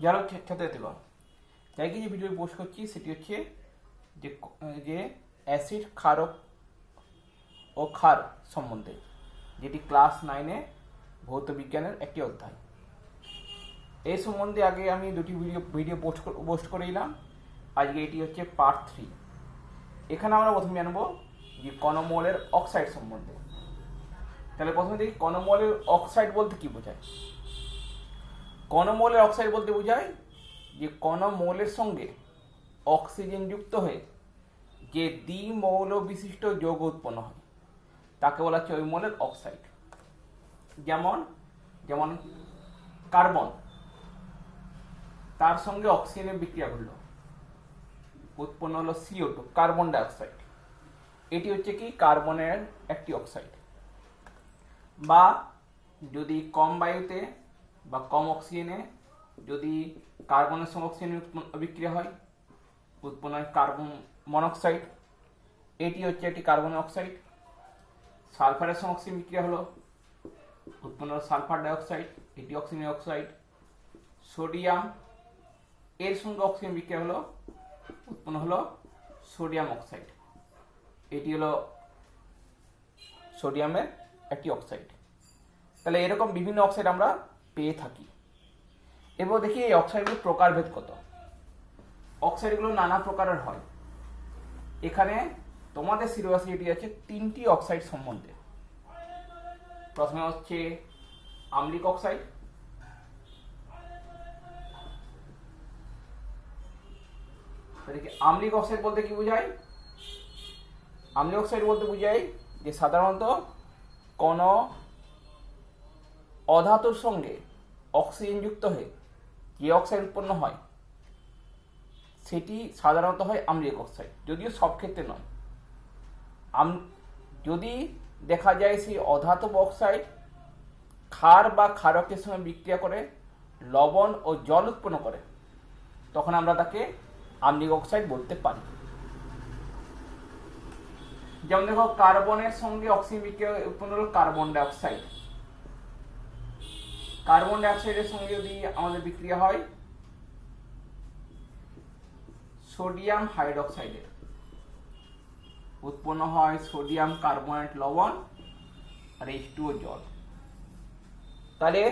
যারা ছাত্রছাত্রীগণ, যাই যে ভিডিও পোস্ট করছি সেটি হচ্ছে যে অ্যাসিড ক্ষারক ও ক্ষার সম্বন্ধে, যেটি ক্লাস 9-এ ভৌত বিজ্ঞানের একটি অধ্যায়। এই সম্বন্ধে আগে আমি দুটি ভিডিও পোস্ট করেছিলাম। আজকে এটি হচ্ছে পার্ট 3। এখানে আমরা প্রথমে জানবো যে কণমৌলের অক্সাইড সম্বন্ধে। তাহলে প্রথমে দেখি কণমৌলের অক্সাইড বলতে কি বোঝায়। কণমৌলের অক্সাইড বলতে বোঝায় যে কণমৌলের সঙ্গে অক্সিজেন যুক্ত হয়ে যে দ্বিমৌল বিশিষ্ট যৌগ উৎপন্ন হয় তাকে বলা হচ্ছে ওই মৌলের অক্সাইড। যেমন কার্বন, তার সঙ্গে অক্সিজেনের বিক্রিয়া ঘটলো, উৎপন্ন হলো CO2, কার্বন ডাইঅক্সাইড। এটি হচ্ছে কি কার্বনের একটি অক্সাইড। বা যদি কম বায়ুতে বা কম অক্সিজেনে যদি কার্বনের সঙ্গে অক্সিজেনের বিক্রিয়া হয়, উৎপন্ন হয় কার্বন মনোক্সাইড। এটি হচ্ছে একটি কার্বন অক্সাইড। সালফারের সঙ্গে অক্সিজেন বিক্রিয়া হলো, উৎপন্ন হলো সালফার ডাইঅক্সাইড, এটি অক্সিজেন অক্সাইড। সোডিয়াম এর সঙ্গে অক্সিজেন বিক্রিয়া হলো, উৎপন্ন হলো সোডিয়াম অক্সাইড, এটি হলো সোডিয়ামের একটি অক্সাইড। তাহলে এরকম বিভিন্ন অক্সাইড আমরা পেয়ে থাকি। এবার দেখি এই অক্সাইডগুলোর প্রকারভেদ কত। অক্সাইডগুলো নানা প্রকারের হয়। এখানে তোমাদের সিলেবাসে এটি আছে 3টি অক্সাইড সম্বন্ধে। প্রথমে হচ্ছে আম্লিক অক্সাইড, আম্লিক অক্সাইড বলতে কি বোঝায়? আম্লিক অক্সাইড বলতে বোঝায় যে সাধারণত কোন অধাতুর সঙ্গে অক্সিজেন যুক্ত হয়ে যে অক্সাইড উৎপন্ন হয় সেটি সাধারণত হয় আম্লিক অক্সাইড, যদিও সব ক্ষেত্রে নয়। যদি দেখা যায় সেই অধাতব অক্সাইড ক্ষার বা ক্ষারকের সঙ্গে বিক্রিয়া করে লবণ ও জল উৎপন্ন করে, তখন আমরা তাকে আম্লিক অক্সাইড বলতে পারি। যেমন দেখো, কার্বনের সঙ্গে অক্সিজেন বিক্রিয়া উৎপন্ন হলো কার্বন ডাইঅক্সাইড। কার্বন ডাইঅক্সাইডের সঙ্গে যদি আমাদের বিক্রিয়া হয় সোডিয়াম হাইড্রোক্সাইডের, উৎপন্ন হয় সোডিয়াম কার্বনেট লবণ আর H2O জল। তাহলে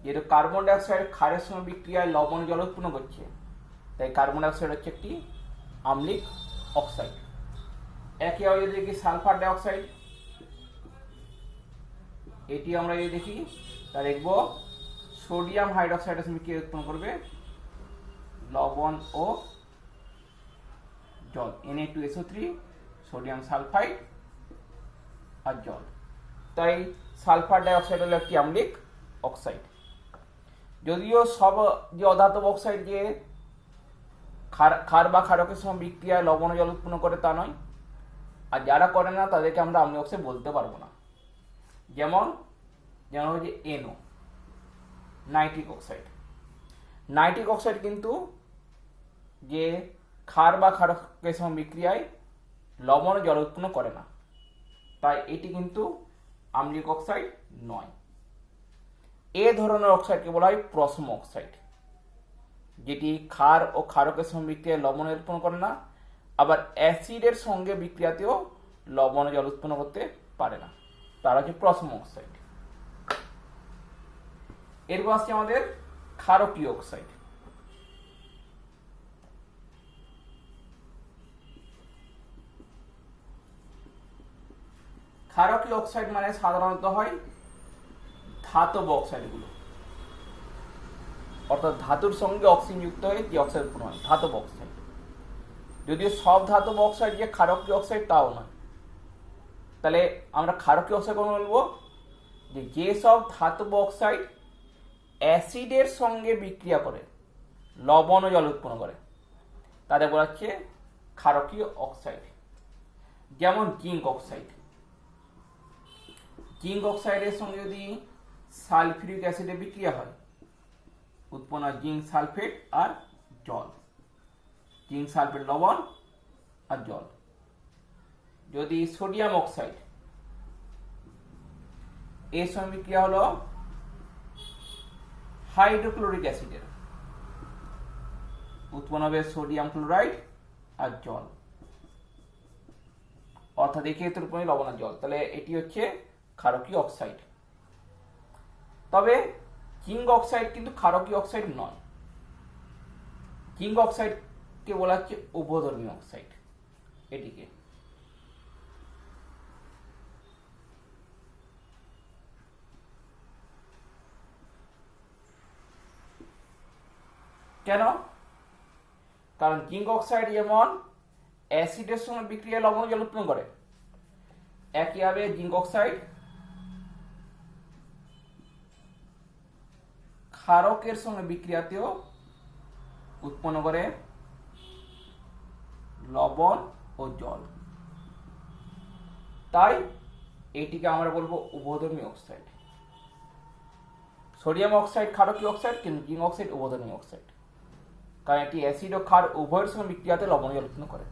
যেহেতু কার্বন ডাইঅক্সাইড ক্ষারের সঙ্গে বিক্রিয়ায় লবণ জল উৎপন্ন করছে, তাই কার্বন ডাইঅক্সাইড হচ্ছে একটি আম্লিক অক্সাইড। একইভাবে যদি দেখি সালফার ডাইঅক্সাইড, এটি আমরা যদি দেখি তা দেখব সোডিয়াম হাইড্রোক্সাইডের সঙ্গে বিক্রিয়া উৎপন্ন করবে লবণ ও জল, Na2SO3, সোডিয়াম সালফাইড আর জল। তাই সালফার ডাইঅক্সাইড হলো একটি আম্লিক অক্সাইড। যদিও সব যে অধাতব অক্সাইড যে ক্ষার বা ক্ষারকের সঙ্গে বিক্রিয়ায় লবণ ও জল উৎপন্ন করে তা নয়, আর যারা করে না তাদেরকে আমরা আম্লিক অক্সাইড বলতে পারবো না। যেমন হচ্ছে NO, nitric oxide. Nitric oxide কিন্তু যে ক্ষার বা ক্ষারকের সঙ্গে বিক্রিয়ায় লবণ ও জল উৎপন্ন করে না, তাই এটি কিন্তু আম্লিক অক্সাইড নয়। এ ধরনের অক্সাইডকে বলা হয় প্রশম অক্সাইড, যেটি ক্ষার ও ক্ষারকের সঙ্গে বিক্রিয়ায় লবণ উৎপন্ন করে না, আবার অ্যাসিডের সঙ্গে বিক্রিয়াতেও লবণ ও জল উৎপন্ন করতে পারে না, তারা হচ্ছে প্রশম অক্সাইড। এরপর আসছে আমাদের ক্ষারকীয় অক্সাইড। ক্ষারকীয় অক্সাইড মানে সাধারণত হয় ধাতব অক্সাইডগুলো, অর্থাৎ ধাতুর সঙ্গে অক্সিজেন যুক্ত হয়ে যে অক্সাইড উৎপন্ন হয়, ধাতব অক্সাইড। যদিও সব ধাতব অক্সাইড যে ক্ষারকীয় অক্সাইড তাও নয়। তাহলে আমরা ক্ষারকীয় অক্সাইড কখন বলবো? যে সব ধাতব অক্সাইড অ্যাসিডের সঙ্গে বিক্রিয়া করে লবণ ও জল উৎপন্ন করে তাদের বলা হচ্ছে ক্ষারকীয় অক্সাইড। যেমন জিঙ্ক অক্সাইড, জিঙ্ক অক্সাইডের সঙ্গে যদি সালফিউরিক অ্যাসিডের বিক্রিয়া হয়, উৎপন্ন হয় জিঙ্ক সালফেট আর জল, জিঙ্ক সালফেট লবণ আর জল। যদি সোডিয়াম অক্সাইড এর সঙ্গে বিক্রিয়া হলো হাইড্রোক্লোরিক অ্যাসিডের, উৎপন্ন হবে সোডিয়াম ক্লোরাইড আর জল, অর্থাৎ এই ক্ষেত্রে উৎপন্ন লবণ আর জল। তাহলে এটি হচ্ছে ক্ষারকীয় অক্সাইড। তবে জিঙ্ক অক্সাইড কিন্তু ক্ষারকীয় অক্সাইড নয়। জিঙ্ক অক্সাইডকে বলা হচ্ছে উভধর্মী অক্সাইড। এটিকে কেন? কারণ জিঙ্ক অক্সাইড যেমন অ্যাসিডের সঙ্গে বিক্রিয়ায় লবণ জল উৎপন্ন করে, একইভাবে জিঙ্ক অক্সাইড ক্ষারকের সঙ্গে বিক্রিয়াতেও উৎপন্ন করে লবণ ও জল। তাই এটিকে আমরা বলবো উভধর্মী অক্সাইড। সোডিয়াম অক্সাইড ক্ষারকীয় অক্সাইড, কিন্তু জিঙ্ক অক্সাইড উভধর্মী অক্সাইড, কারণ এটি অ্যাসিড ও ক্ষার উভয়ের সঙ্গে বিক্রিয়াতে লবণ জল উৎপন্ন করে।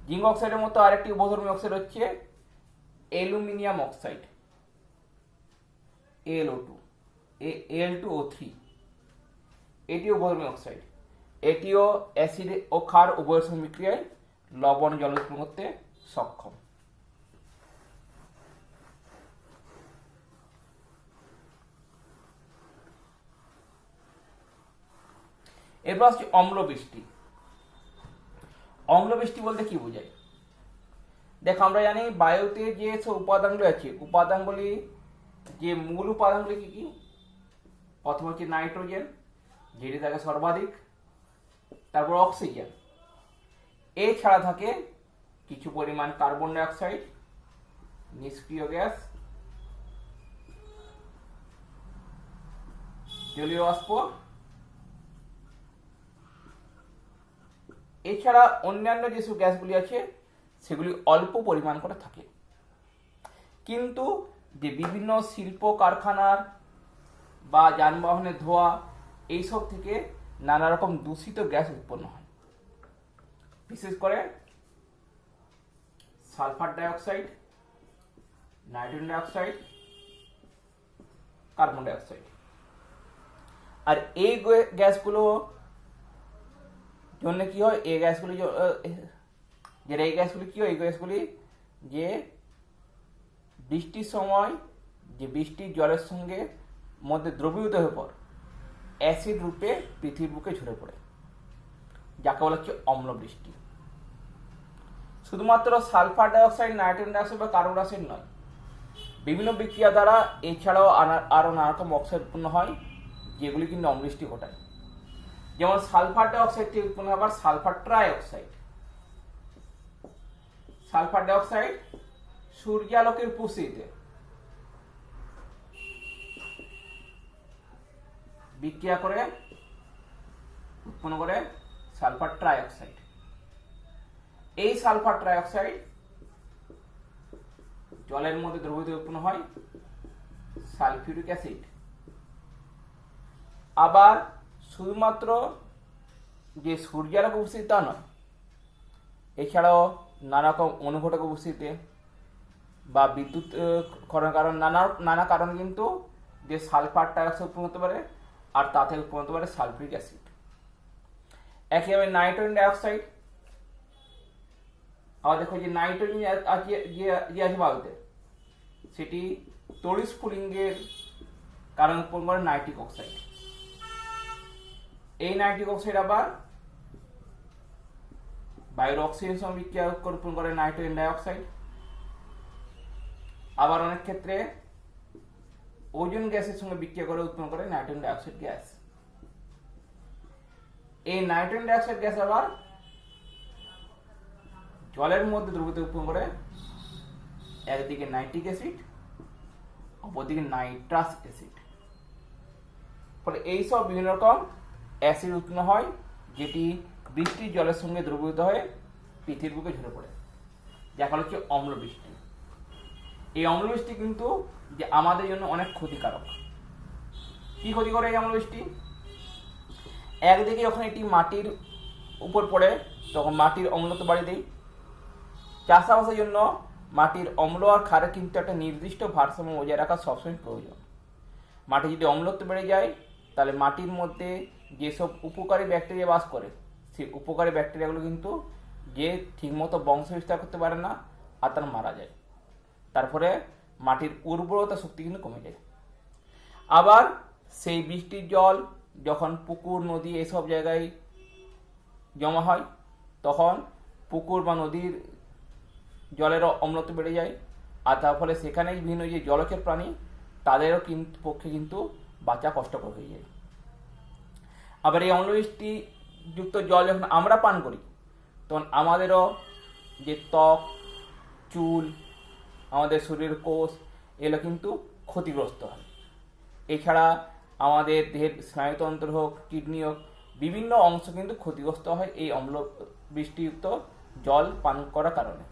জিঙ্ক অক্সাইডের মতো আরেকটি উভধর্মী অক্সাইড হচ্ছে অ্যালুমিনিয়াম অক্সাইড, Al2O3। এটি উভধর্মী অক্সাইড, এটিও অ্যাসিড ও ক্ষার উভয়ের সঙ্গে বিক্রিয়ায় লবণ জল উৎপন্ন করতে সক্ষম। এরপর আসছে অম্লবৃষ্টি। অম্লবৃষ্টি বলতে কি বোঝায়? দেখো, আমরা জানি বায়ুতে যে সব উপাদানগুলি আছে, উপাদানগুলি যে মূল উপাদানগুলি কি কি? প্রথম হচ্ছে নাইট্রোজেন, যেটি থাকে সর্বাধিক, তারপর অক্সিজেন, এছাড়া থাকে কিছু পরিমাণ কার্বন ডাইঅক্সাইড, নিষ্ক্রিয় গ্যাস, জলীয় বাষ্প, এছাড়া অন্যান্য যেসব গ্যাসগুলি আছে সেগুলি অল্প পরিমাণ করে থাকে। কিন্তু যে বিভিন্ন শিল্প কারখানার বা যানবাহনের ধোঁয়া, এইসব থেকে নানা রকম দূষিত গ্যাস উৎপন্ন হয়, বিশেষ করে sulphur dioxide, nitrogen dioxide, carbon dioxide. আর এই গ্যাসগুলো জন্য কি হয়, এই গ্যাসগুলি যে বৃষ্টির সময় যে বৃষ্টির জলের সঙ্গে মধ্যে দ্রবীভূত হয়ে পর অ্যাসিড রূপে পৃথিবীর বুকে ঝরে পড়ে, যাকে বলা হচ্ছে অম্লবৃষ্টি। শুধুমাত্র সালফার ডাইঅক্সাইড, নাইট্রোজেন ডাইঅক্সাইড বা কার্বন ডাইঅক্সাইড নয়, বিভিন্ন বিক্রিয়া দ্বারা এছাড়াও আরও নানা রকম অক্সাইড উৎপন্ন হয়, যেগুলি কিন্তু অম্লবৃষ্টি ঘটায়। যেমন সালফার ডাইঅক্সাইড থেকে উৎপন্ন আবার সালফার ট্রাইঅক্সাইড। সালফার ডাইঅক্সাইড সূর্যালোকের উপস্থিতিতে বিক্রিয়া করে উৎপন্ন করে সালফার ট্রাইঅক্সাইড। এই সালফার ট্রাইঅক্সাইড জলের মধ্যে দ্রবীভূত উৎপন্ন হয় সালফিউরিক অ্যাসিড। আবার শুধুমাত্র যে সূর্যালোক উপস্থিতি তা নয়, এছাড়াও নানা রকম অনুঘটক উপস্থিতিতে বা বিদ্যুৎ কারণ নানা কারণে কিন্তু যে সালফার ডাইঅক্সাইড উৎপন্ন হতে পারে, আর তা থেকে উৎপন্ন হতে পারে সালফিউরিক অ্যাসিড। একইভাবে নাইট্রোজেন ডাইঅক্সাইড, আবার দেখো যে নাইট্রোজেন যে আছে বায়ুতে, সেটি তড়িৎস্ফুলিঙ্গের কারণে উৎপন্ন করে নাইট্রিক অক্সাইড। এই নাইট্রিক অক্সাইড আবার বায়ুর অক্সিজেন সঙ্গে বিক্রিয়া করে উৎপন্ন করে নাইট্রোজেন ডাইঅক্সাইড। আবার অনেক ক্ষেত্রে ওজোন গ্যাসের সঙ্গে বিক্রিয়া করে উৎপন্ন করে নাইট্রোজেন ডাইঅক্সাইড গ্যাস। এই নাইট্রোজেন ডাইঅক্সাইড গ্যাস আবার জলের মধ্যে দ্রবীভূত উৎপন্ন করে একদিকে নাইট্রিক অ্যাসিড, অপরদিকে নাইট্রাস অ্যাসিড। ফলে এইসব বিভিন্ন রকম অ্যাসিড উৎপন্ন হয়, যেটি বৃষ্টির জলের সঙ্গে দ্রবীভূত হয়ে পৃথিবীর বুকে ঝরে পড়ে, যাকে হচ্ছে অম্লবৃষ্টি। এই অম্লবৃষ্টি কিন্তু যে আমাদের জন্য অনেক ক্ষতিকারক। কি ক্ষতি করে এই অম্লবৃষ্টি? একদিকে যখন এটি মাটির উপর পড়ে তখন মাটির অম্লত্ব বাড়িয়ে দেয়। চাষাবাসের জন্য মাটির অম্ল আর ক্ষারের কিন্তু একটা নির্দিষ্ট ভারসাম্য বজায় রাখা সবসময় প্রয়োজন। মাটি যদি অম্লত্ব বেড়ে যায়, তাহলে মাটির মধ্যে যেসব উপকারী ব্যাকটেরিয়া বাস করে সেই উপকারী ব্যাকটেরিয়াগুলো কিন্তু যে ঠিকমতো বংশ বিস্তার করতে পারে না আর তারা মারা যায়। তারপরে মাটির উর্বরতা শক্তি কিন্তু কমে যায়। আবার সেই বৃষ্টির জল যখন পুকুর নদী এসব জায়গায় জমা হয় তখন পুকুর বা নদীর জলেরও অম্লত্ব বেড়ে যায়, আর তার ফলে সেখানে বিভিন্ন যে জলচর প্রাণী তাদেরও কিন্তু পক্ষে কিন্তু বাঁচা কষ্টকর হয়ে যায়। আবার এই অম্লবৃষ্টিযুক্ত জল যখন আমরা পান করি তখন আমাদেরও যে ত্বক, চুল, আমাদের শরীরের কোষ এগুলো কিন্তু ক্ষতিগ্রস্ত হয়। এছাড়া আমাদের দেহের স্নায়ুতন্ত্র হোক, কিডনি হোক, বিভিন্ন অংশ কিন্তু ক্ষতিগ্রস্ত হয় এই অম্ল বৃষ্টিযুক্ত জল পান করার কারণে।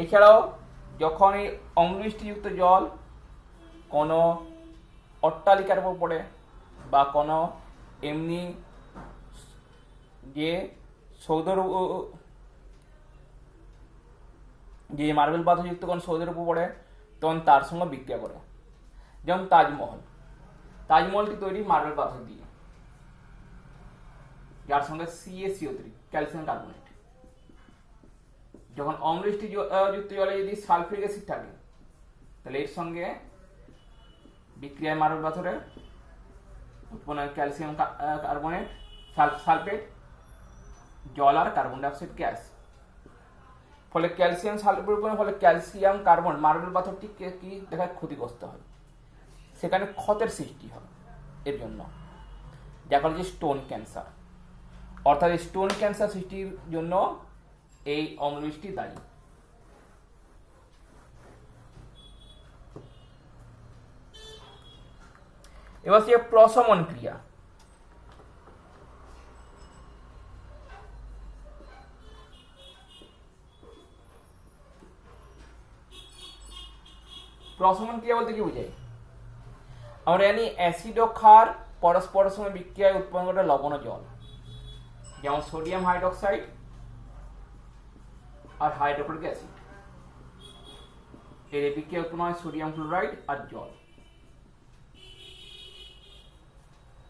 এছাড়াও যখন এই অম্লবৃষ্টিযুক্ত জল কোনো অট্টালিকার উপর পড়ে বা কোনো এমনি যে সৌধের যে মার্বেল পাথরযুক্ত কোনো সৌধের উপর পড়ে তখন তার সঙ্গে বিক্রিয়া করে। যেমন তাজমহলটি তৈরি মার্বেল পাথর দিয়ে, যার সঙ্গে CaCO3 ক্যালসিয়াম কার্বনেট। যখন অম্লবৃষ্টি যুক্ত জলে যদি সালফিউরিক অ্যাসিড থাকে তাহলে এর সঙ্গে বিক্রিয়ায় মার্বেল পাথরের উৎপন্ন ক্যালসিয়াম কার্বনেট, সালফেট, জল আর কার্বন ডাইঅক্সাইড গ্যাস। ফলে ক্যালসিয়াম সালফেটের উৎপন্ন ফলে ক্যালসিয়াম কার্বন মার্বেল পাথরটি কি দেখা ক্ষতিগ্রস্ত হয়, সেখানে ক্ষতের সৃষ্টি হয় এর জন্য, যার কারণে যে স্টোন ক্যান্সার। অর্থাৎ এই স্টোন ক্যান্সার সৃষ্টির জন্য এই অম্লবৃষ্টি দায়ী। এবার সে প্রশমন ক্রিয়া। প্রশমন ক্রিয়া বলতে কি বোঝায়? আমরা জানি অ্যাসিড ও ক্ষার পরস্পরের সঙ্গে বিক্রিয়ায় উৎপন্ন করে লবণ ও জল, যেমন সোডিয়াম হাইড্রোক্সাইড আর হাইড্রোক্লোরিক অ্যাসিড। এর বিক্রিয়া উৎপন্ন হয় সোডিয়াম ক্লোরাইড আর জল।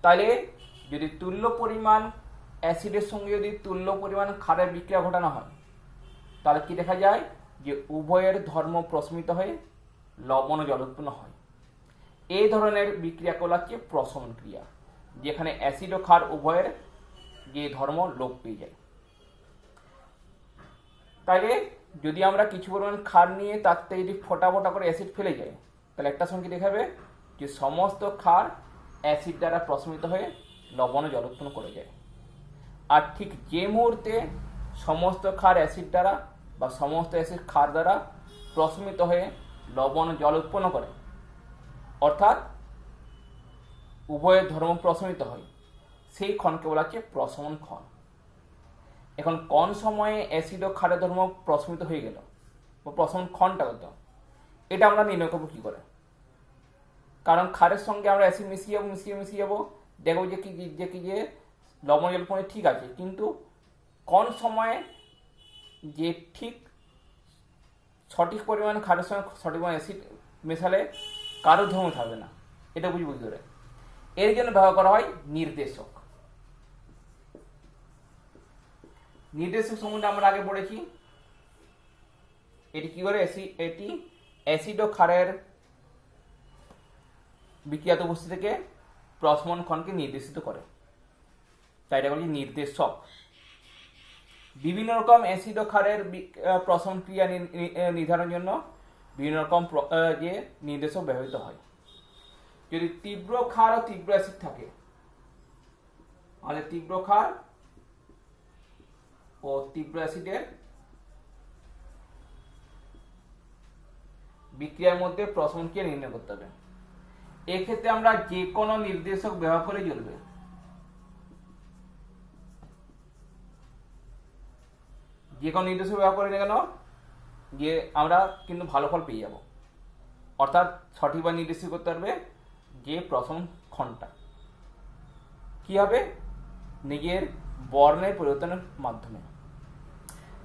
তাহলে যদি তুল্য পরিমাণ অ্যাসিডের সঙ্গে যদি তুল্য পরিমাণ ক্ষারের বিক্রিয়া ঘটানো হয় তাহলে কি দেখা যায় যে উভয়ের ধর্ম প্রশমিত হয়ে লবণ ও জল উৎপন্ন হয়। এই ধরনের বিক্রিয়াকে বলা হচ্ছে প্রশমন ক্রিয়া, যেখানে অ্যাসিড ও ক্ষার উভয়ের যে ধর্ম লোপ পেয়ে যায়। তাইলে যদি আমরা কিছু পরিমাণ ক্ষার নিয়ে তার থেকে যদি ফোটা ফোটা করে অ্যাসিড ফেলে যাই তাহলে একটা সঙ্গে দেখাবে যে সমস্ত ক্ষার অ্যাসিড দ্বারা প্রশমিত হয়ে লবণ ও জল উৎপন্ন করে যায়। আর ঠিক যে মুহূর্তে সমস্ত ক্ষার অ্যাসিড দ্বারা বা সমস্ত অ্যাসিড ক্ষার দ্বারা প্রশমিত হয়ে লবণ ও জল উৎপন্ন করে, অর্থাৎ উভয়ের ধর্ম প্রশমিত হয়, সেই ক্ষণকে বলা হচ্ছে প্রশমন ক্ষণ। এখন কোন সময়ে অ্যাসিড ও ক্ষারের ধর্ম প্রশমিত হয়ে গেল বা প্রশমন ক্ষণটা কত, এটা আমরা নির্ণয় করবো কি করে? কারণ ক্ষারের সঙ্গে আমরা অ্যাসিড মিশিয়ে যাবো দেখবো যে লবণ জল পড়ে ঠিক আছে, কিন্তু কোন সময়ে যে ঠিক সঠিক পরিমাণে ক্ষারের সঙ্গে সঠিক পরিমাণে অ্যাসিড মেশালে কারোর ধর্ম থাকবে না, এটা বুঝবো কি করে? এর জন্য ব্যবহার করা হয় নির্দেশক। নির্দেশক সম্বন্ধে আমরা আগে পড়েছি। এটি কি করে? এটি অ্যাসিড ও ক্ষারের বিক্রিয়াতে উপস্থিত থেকে প্রশমন ক্ষণকে নির্দেশিত করে, তাই এটা বলি নির্দেশক। বিভিন্ন রকম অ্যাসিড ও ক্ষারের প্রশমন ক্রিয়া নির্ধারণের জন্য বিভিন্ন রকম যে নির্দেশক ব্যবহৃত হয়। যদি তীব্র ক্ষার ও তীব্র অ্যাসিড থাকে, আমাদের তীব্র ক্ষার ও তীব্র অ্যাসিডের বিক্রিয়ার মধ্যে প্রশমন ক্রিয়া নির্ণয় করতে হবে। এক্ষেত্রে আমরা যে কোনো নির্দেশক ব্যবহার করে চলবে। যে কোনো নির্দেশক ব্যবহার করে না কেন যে আমরা কিন্তু ভালো ফল পেয়ে যাব, অর্থাৎ সঠিকভাবে নির্দেশিত করতে পারবে যে প্রশমন ক্ষণটা কি হবে নিজের বর্ণের পরিবর্তনের মাধ্যমে।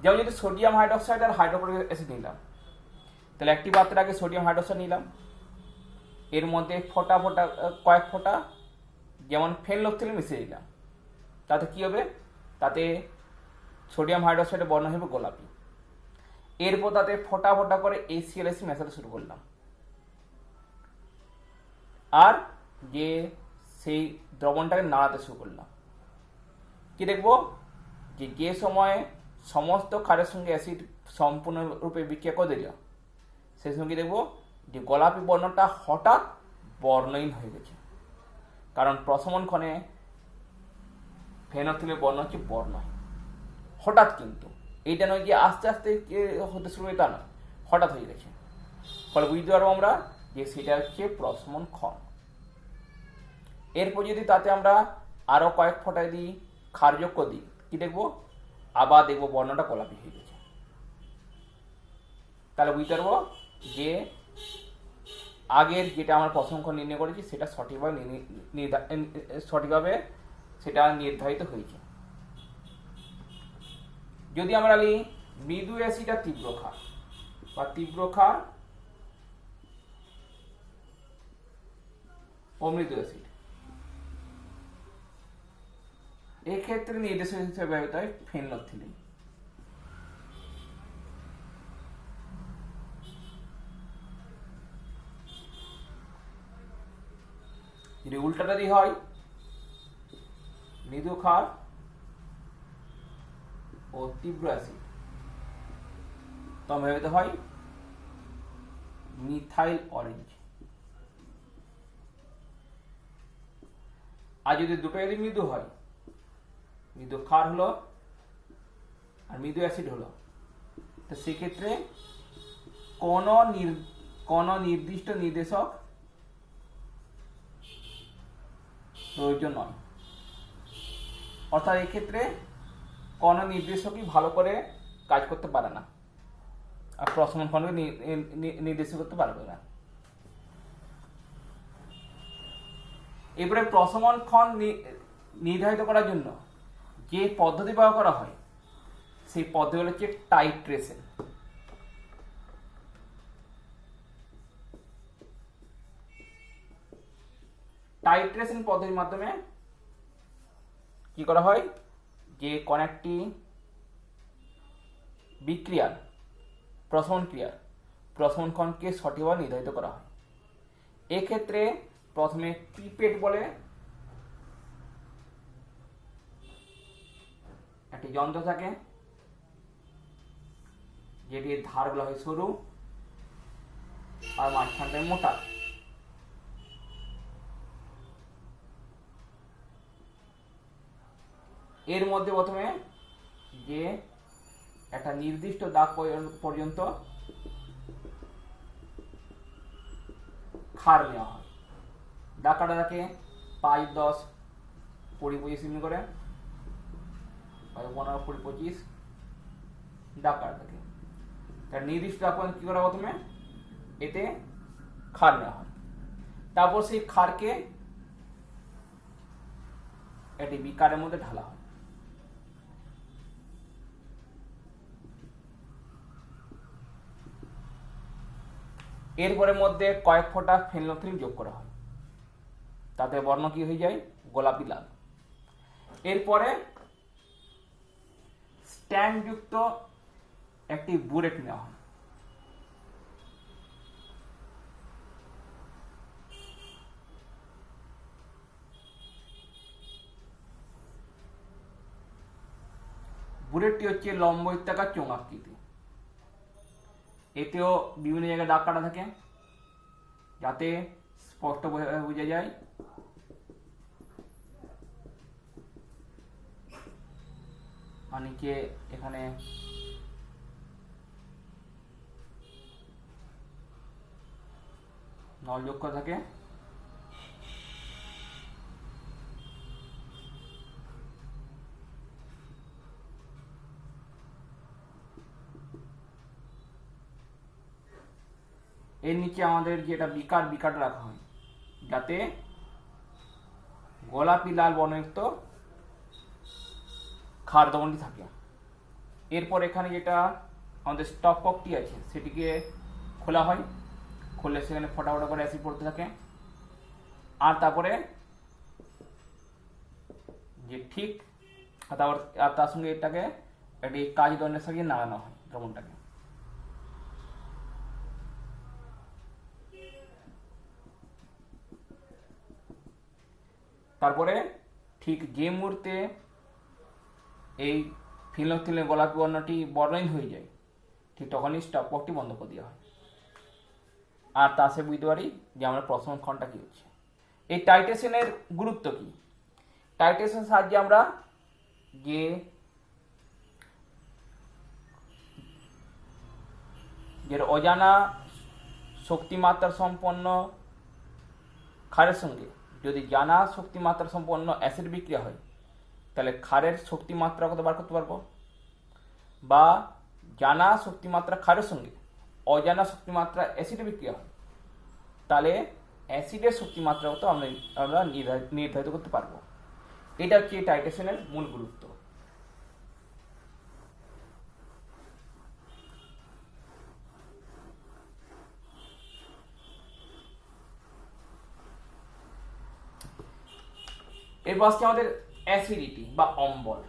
যেমন যদি সোডিয়াম হাইড্রোক্সাইড আর হাইড্রোক্লোরিক অ্যাসিড নিলাম, তাহলে একটি পাত্রে আগে সোডিয়াম হাইড্রোক্সাইড নিলাম, এর মধ্যে কয়েক ফোঁটা যেমন ফেনলফথলিন মিশিয়ে দিলাম, তাতে কি হবে, তাতে সোডিয়াম হাইড্রোক্সাইডের বর্ণ হবে গোলাপি। এরপর তাতে ফোটা ফোটা করে HCl মেশাতে শুরু করলাম, আর যে সেই দ্রবণটাকে নাড়াতে শুরু করলাম। কি দেখবো, যে সময়ে সমস্ত ক্ষারের সঙ্গে অ্যাসিড সম্পূর্ণরূপে বিক্রিয়া করে দিল, সেই সঙ্গে দেখবো যে গোলাপি বর্ণটা হঠাৎ বর্ণহীন হয়ে গেছে। কারণ প্রশমন ক্ষণে ফেনথিলের বর্ণ হচ্ছে বর্ণহীন, হঠাৎ। কিন্তু এইটা নয় যে আস্তে আস্তে হতে শুরু হয়, তা নয়, হঠাৎ হয়ে গেছে। ফলে বুঝতে পারবো আমরা যে সেটা হচ্ছে প্রশমন ক্ষণ। এরপর যদি তাতে আমরা আরও কয়েক ফোঁটায় দিই, ক্ষারযোগ্য দিই, কি দেখবো, আবার দেখবো বর্ণটা গোলাপি হয়ে গেছে। তাহলে বুঝতে পারবো যে আগের যেটা আমরা প্রশমন ক্ষণ নির্ণয় করেছি সেটা সঠিকভাবে সেটা নির্ধারিত হয়েছে। যদি আমরা নিই মৃদু অ্যাসিড আর তীব্র ক্ষার, বা তীব্র ক্ষার ও মৃদু অ্যাসিড, এক্ষেত্রে নির্দেশক হিসেবে ব্যবহৃত হয় ফেনলফথলিন। যদি উল্টাটা দিয়ে হয় মৃদু ক্ষার ও তীব্র অ্যাসিড, তখন ব্যবহৃত হয় মিথাইল অরেঞ্জ। আর যদি দুটো যদি মৃদু হয়, মৃদু ক্ষার হলো আর মৃদু অ্যাসিড হলো, তো সেক্ষেত্রে কোন নির্দিষ্ট নির্দেশক প্রয়োজন নয়। অর্থাৎ এক্ষেত্রে কোন নির্দেশকই ভালো করে কাজ করতে পারে না, আর প্রশমন ক্ষণকে নির্দেশ করতে পারবে না। এবারে প্রশমন ক্ষণ নির্ধারিত করার জন্য যে পদ্ধতি ব্যবহার করা হয় সেই পদ্ধতি হচ্ছে টাইট্রেশন। টাইট্রেশন পদ্ধতির মাধ্যমে কি করা হয়, যে কোন একটি বিক্রিয়ার প্রশমন ক্ষণকে সঠিকভাবে নির্ধারিত করা হয়। এক্ষেত্রে প্রথমে পিপেট বলে একটি যন্ত্র থাকে, যেটির ধারগুলো হয় সরু আর মাঝখানটায় মোটা। এর মধ্যে প্রথমে যে একটা নির্দিষ্ট দাগ পর্যন্ত ক্ষার নেওয়া হয়। দাগ কাটা থাকে 5, 10, 20, 25 করে, 15, 20, 25 দাগ কাটা থাকে। তার নির্দিষ্ট দাগ পর্যন্ত কি করা, প্রথমে এতে ক্ষার নেওয়া হয়। তারপর সেই ক্ষারকে একটি বিকারের মধ্যে ঢালা হয়। এরপরের মধ্যে কয়েক ফোঁটা ফেনলফথলিন যোগ করা হয়, তাতে বর্ণ কি হয়ে যায়, গোলাপি লাল। এরপরে স্ট্যান্ডযুক্ত একটি বুরেট নেওয়া হয়। বুলেটটি হচ্ছে লম্ব বৃত্তাকার চোঙ আকৃতি। এতেও বিভিন্ন জায়গায় দাগ কাটা থাকে যাতে স্পষ্ট বোঝা যায় আর নিচে এখানে নল যোগ করা থাকে। এর নিচে আমাদের যেটা বিকার রাখা হয় যাতে গোলাপি লাল বর্ণযুক্ত ক্ষার দ্রবণটি থাকে। এরপর এখানে যেটা আমাদের স্টপ ককটি আছে সেটিকে খোলা হয়, খুললে সেখানে ফোটা ফোটা করে অ্যাসিড পড়তে থাকে। আর তারপরে যে ঠিক, আর তার সঙ্গে এটাকে একটি কাজ দণ্ডের সঙ্গে নাড়ানো হয় দ্রবণটাকে। তারপরে ঠিক যে মুহূর্তে এই ফিনোলিফথিলিনের গোলাপি বর্ণটি বর্ণহীন হয়ে যায়, ঠিক তখনই স্টপওয়ার্কটি বন্ধ করে দেওয়া হয়। আর তা সে বুঝতে পারি যে আমরা প্রশমনক্ষণটা কী হচ্ছে। এই টাইট্রেশনের গুরুত্ব কী? টাইট্রেশনের সাহায্যে আমরা যে অজানা শক্তিমাত্রা সম্পন্ন ক্ষারের সঙ্গে যদি জানা শক্তিমাত্রা সম্পন্ন অ্যাসিড বিক্রিয়া হয়, তাহলে ক্ষারের শক্তিমাত্রা কত বার করতে পারবো, বা জানা শক্তিমাত্রা ক্ষারের সঙ্গে অজানা শক্তিমাত্রা অ্যাসিড বিক্রিয়া হয়, তাহলে অ্যাসিডের শক্তিমাত্রা কত আমরা নির্ধারিত করতে পারবো। এটা হচ্ছে টাইট্রেশনের মূল গুরুত্ব। এরপর আসছে আমাদের অ্যাসিডিটি বা অম্বল।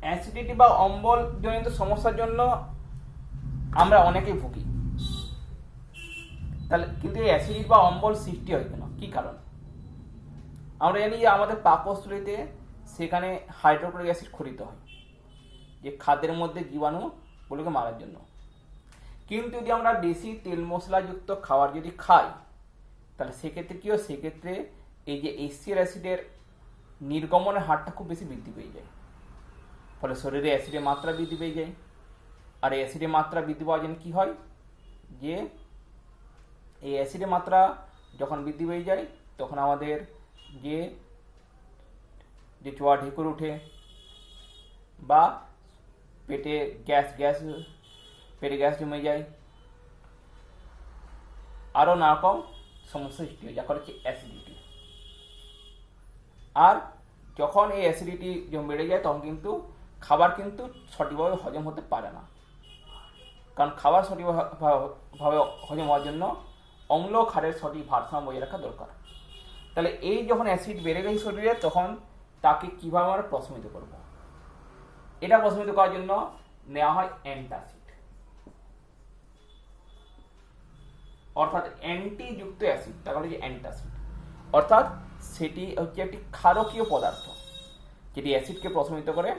অ্যাসিডিটি বা অম্বল জনিত সমস্যার জন্য আমরা অনেকেই ভুগি। তাহলে কিন্তু এই অ্যাসিডিটি বা অম্বল সৃষ্টি হয় কেন, কি কারণ? আমরা জানি যে আমাদের পাকস্থলীতে সেখানে হাইড্রোক্লোরিক অ্যাসিড খরিত হয় যে খাদ্যের মধ্যে জীবাণুগুলোকে মারার জন্য। কিন্তু যদি আমরা বেশি তেল মশলাযুক্ত খাবার যদি খাই, তাহলে সেক্ষেত্রে কী হয়, সেক্ষেত্রে এই যে HCl অ্যাসিডের নির্গমনের হারটা খুব বেশি বৃদ্ধি পেয়ে যায়, ফলে শরীরে অ্যাসিডের মাত্রা বৃদ্ধি পেয়ে যায়। আর এই অ্যাসিডের মাত্রা বৃদ্ধি পাওয়ার জন্য কী হয়, যে এই অ্যাসিডের মাত্রা যখন বৃদ্ধি পেয়ে যায় তখন আমাদের যে চোয়া ঢেকুর উঠে, বা পেটে গ্যাস জমে যায়, আরও নানা রকম সমস্যা সৃষ্টি হয়, যা করে হচ্ছে অ্যাসিডিটি। আর যখন এই অ্যাসিডিটি বেড়ে যায় তখন কিন্তু খাবার কিন্তু সঠিকভাবে হজম হতে পারে না, কারণ খাবার সঠিকভাবে হজম হওয়ার জন্য অম্ল ক্ষারের সঠিক ভারসাম্য বজায় রাখা দরকার। তাহলে এই যখন অ্যাসিড বেড়ে গেছে শরীরে, তখন তাকে কীভাবে আমরা প্রশমিত করব? এটা প্রশমিত করার জন্য নেওয়া হয় অ্যান্টাসিড, অর্থাৎ অ্যান্টিযুক্ত অ্যাসিড, তাকে বলে যে অ্যান্টাসিড। অর্থাৎ সেটি হচ্ছে একটি ক্ষারকীয় পদার্থ যেটি অ্যাসিডকে প্রশমিত করে,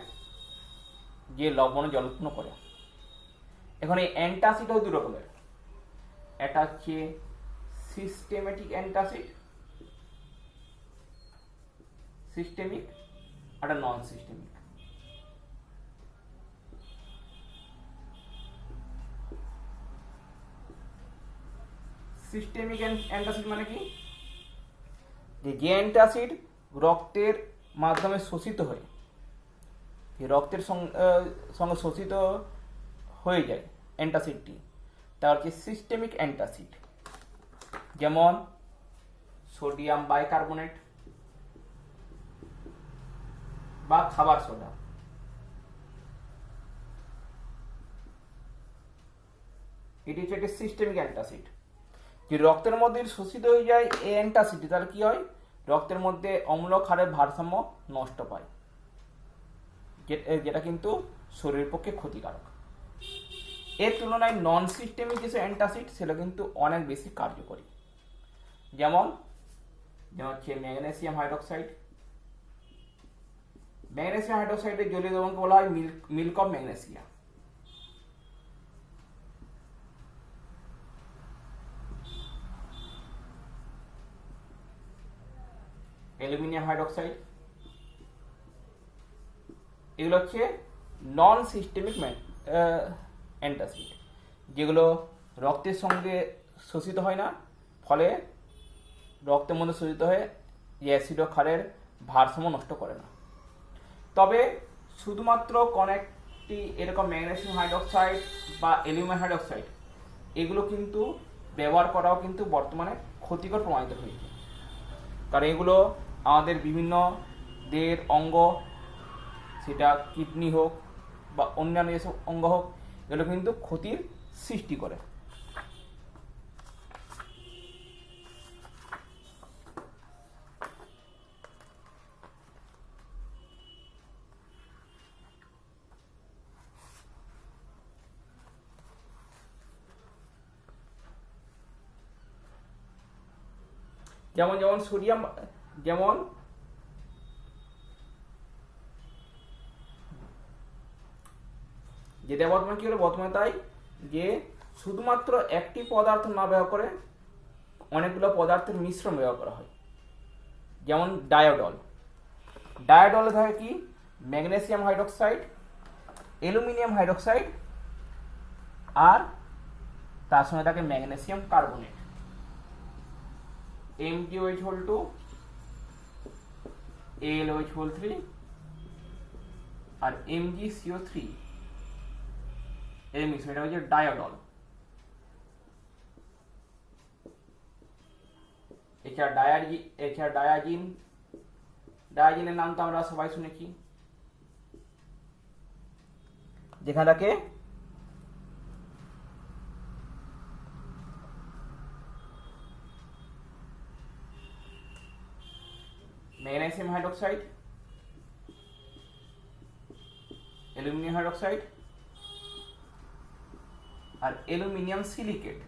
যে লবণ জল উৎপন্ন করে। এখন এই অ্যান্টাসিড হয় দু রকমের, একটা হচ্ছে সিস্টেমেটিক অ্যান্টাসিড, সিস্টেমিক, একটা নন সিস্টেমিক। সিস্টেমিক অ্যান্টাসিড মানে কি, যে অ্যান্টাসিড রক্তের মাধ্যমে শোষিত হয়ে, রক্তের সঙ্গে শোষিত হয়ে যায় অ্যান্টাসিডটি, তা হচ্ছে সিস্টেমিক অ্যান্টাসিড। যেমন সোডিয়াম বাইকার্বনেট বা খাবার সোডা, এটি হচ্ছে একটি সিস্টেমিক অ্যান্টাসিড। যে রক্তের মধ্যে শোষিত হয়ে যায় এই অ্যান্টাসিড, তাহলে কি হয়, রক্তের মধ্যে অম্ল ক্ষারের ভারসাম্য নষ্ট পায়, যেটা কিন্তু শরীরের পক্ষে ক্ষতিকারক। এর তুলনায় নন সিস্টেমিক যে অ্যান্টাসিড সেটা কিন্তু অনেক বেশি কার্যকরী। যেমন হচ্ছে ম্যাগনেসিয়াম হাইড্রোক্সাইড। ম্যাগনেসিয়াম হাইড্রোক্সাইডের জলীয় দ্রবণকে বলা হয় milk of magnesia. Aluminium hydroxide, এগুলো হচ্ছে নন সিস্টেমিক অ্যান্টাসিড, যেগুলো রক্তের সঙ্গে শোষিত হয় না, ফলে রক্তের মধ্যে শোষিত হয়ে অ্যাসিড ও ক্ষারের ভারসাম্য নষ্ট করে না। তবে শুধুমাত্র কয়েকটি এরকম ম্যাগনেসিয়াম হাইড্রোক্সাইড বা অ্যালুমিনিয়াম হাইড্রোক্সাইড, এগুলো কিন্তু ব্যবহার করাও কিন্তু বর্তমানে ক্ষতিকর প্রমাণিত হয়েছে, কারণ এগুলো আমাদের বিভিন্ন দেহের অঙ্গ, সেটা কিডনি হোক বা অন্যান্য যেসব অঙ্গ হোক, এগুলো কিন্তু ক্ষতির সৃষ্টি করে। যেমন যেমন সোডিয়াম, যেমন যেটা বর্তমানে কি হলো, বর্তমানে তাই যে শুধুমাত্র একটি পদার্থ না ব্যবহার করে অনেকগুলো পদার্থের মিশ্রণ ব্যবহার করা হয়। যেমন ডায়োডল, ডায়োডলে থাকে কি ম্যাগনেসিয়াম হাইড্রোক্সাইড, অ্যালুমিনিয়াম হাইড্রোক্সাইড, আর তার সঙ্গে থাকে ম্যাগনেসিয়াম কার্বনেট, MgOH2, AlOH3 আর MgCO3 এই মিশ্রণ, এটা হচ্ছে ডায়োডল। এছাড়া ডায়াজিন, ডায়াজিনের নাম তো আমরা সবাই শুনেছি, যেখানে থাকে ম্যাগনেসিয়াম হাইড্রোক্সাইড, অ্যালুমিনিয়াম হাইড্রোক্সাইড আর অ্যালুমিনিয়াম সিলিকেট।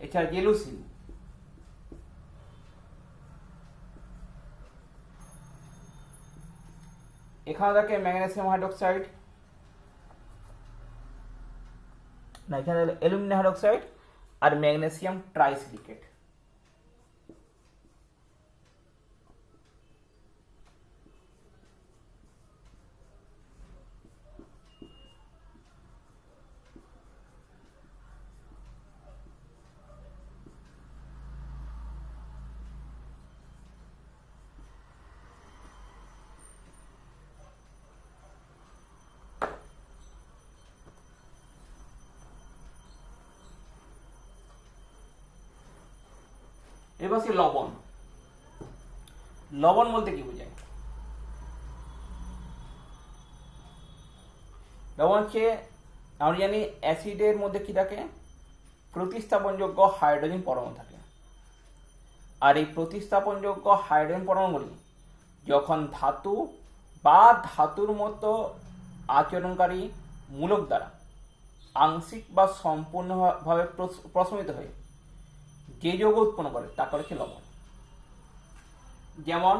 এছাড়া জেলুসিন, এখানে থাকে ম্যাগনেসিয়াম হাইড্রোক্সাইড, না এখানে অ্যালুমিনিয়াম হাইড্রোক্সাইড আর ম্যাগনেসিয়াম ট্রাইসিলিকেট। এবার সে লবণ, লবণ বলতে কি বোঝায়? লবণ হচ্ছে আমরা জানি অ্যাসিডের মধ্যে কি থাকে, প্রতিস্থাপনযোগ্য হাইড্রোজেন পরমাণু থাকে, আর এই প্রতিস্থাপনযোগ্য হাইড্রোজেন পরমাণুগুলি যখন ধাতু বা ধাতুর মতো আচরণকারী মূলক দ্বারা আংশিক বা সম্পূর্ণভাবে প্রশমিত হয়ে যে যৌগ উৎপন্ন করে তাকে হচ্ছে লবণ। যেমন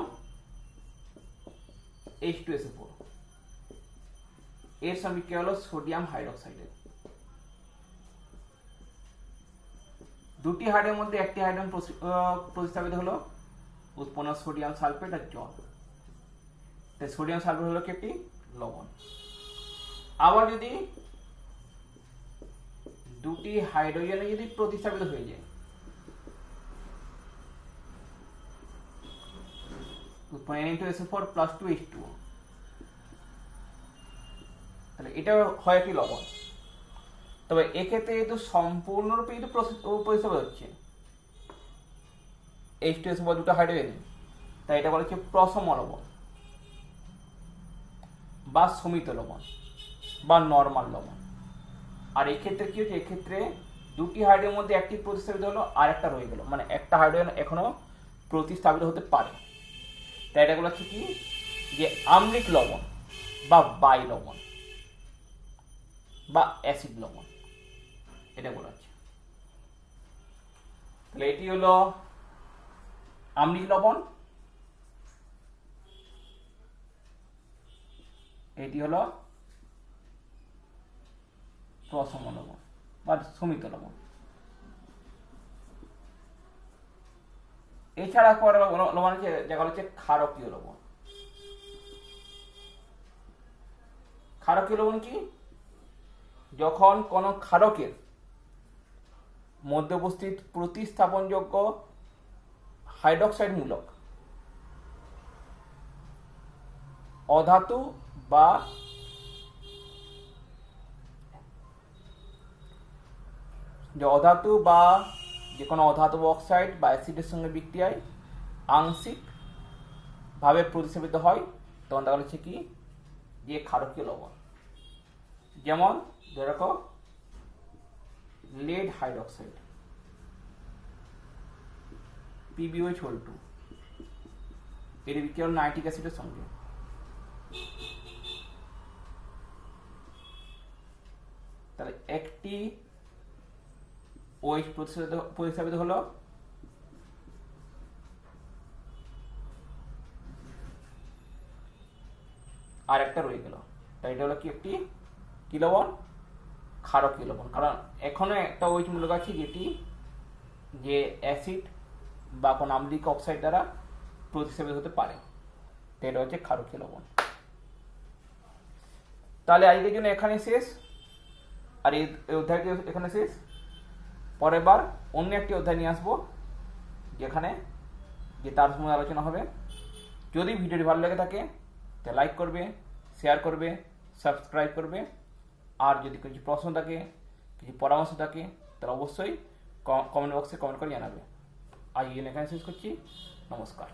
H2SO4, এর সমীকরণ হলো সোডিয়াম হাইড্রোক্সাইডের। দুটি হাইড্রোজেনের মধ্যে একটি হাইড্রোজেন প্রতিস্থাপিত হলো, উৎপন্ন সোডিয়াম সালফেট আর জল। তাই সোডিয়াম সালফেট হলো কি একটি লবণ। আবার যদি দুটি হাইড্রোজেনে যদি প্রতিস্থাপিত হয়ে যায়, উৎপন্ন Na2SO4 + 2H2O, তাহলে এটা হয় একটি লবণ। তবে এক্ষেত্রে যেহেতু সম্পূর্ণরূপে কিন্তু প্রতিস্থাপিত হচ্ছে H2SO4 দুটো হাইড্রোজেন, তাই এটা বলা হচ্ছে প্রশম লবণ বা সমিত লবণ বা নরমাল লবণ। আর এক্ষেত্রে কি হচ্ছে, এক্ষেত্রে দুটি হাইড্রোজেনের মধ্যে একটি প্রতিস্থাপিত হলো আর একটা রয়ে গেল, মানে একটা হাইড্রোজেন এখনো প্রতিস্থাপিত হতে পারে, তাই এটা বলা হচ্ছে কি যে আম্লিক লবণ বা বাই লবণ বা অ্যাসিড লবণ, এটা বলা হচ্ছে। তাহলে এটি হলো আম্লিক লবণ, এটি হলো প্রশম লবণ বা সমিত লবণ। এছাড়া পরে লবণ হচ্ছে যেগুলো হচ্ছে ক্ষারকীয় লবণ। ক্ষারকীয় লবণ কি? যখন কোন ক্ষারকের মধ্যে উপস্থিত প্রতিস্থাপনযোগ্য হাইড্রোক্সাইড মূলক অধাতু বা যে কোনো অধাতব অক্সাইড বা অ্যাসিডের সঙ্গে বিক্রিয়ায় আংশিক ভাবে প্রতিস্থাপিত হয়, তখন দেখা হচ্ছে কি যে ক্ষারকীয় লবণ। যেমন ধরে রাখো লেড হাইড্রোক্সাইড, PbOH হোল 2 এর বিক্রিয়া নাইট্রিক অ্যাসিডের সঙ্গে। তাহলে একটি OH প্রতিস্থাপিত হলো, আর একটা রয়ে গেল। তাই এটা হলো কি একটি কি লবণ? ক্ষারকীয় লবণ। কারণ এখনো একটা OH মূলক আছে যেটি যে অ্যাসিড বা কোনো আম্লিক অক্সাইড দ্বারা প্রতিস্থাপিত হতে পারে, তো এটা হচ্ছে ক্ষারকীয় লবণ। তাহলে আজকের জন্য এখানে শেষ, আর এই অধ্যায়টি এখানে শেষ। পরের বার অন্য একটি অধ্যায় নিয়ে আসবো যেখানে যে তার সময় আলোচনা হবে। যদি ভিডিওটি ভালো লেগে থাকে তাহলে লাইক করবে, শেয়ার করবে, সাবস্ক্রাইব করবে। আর যদি কিছু প্রশ্ন থাকে, কিছু পরামর্শ থাকে, তাহলে অবশ্যই কমেন্ট বক্সে কমেন্ট করে জানাবে। আজ এখানে শেষ করছি। নমস্কার।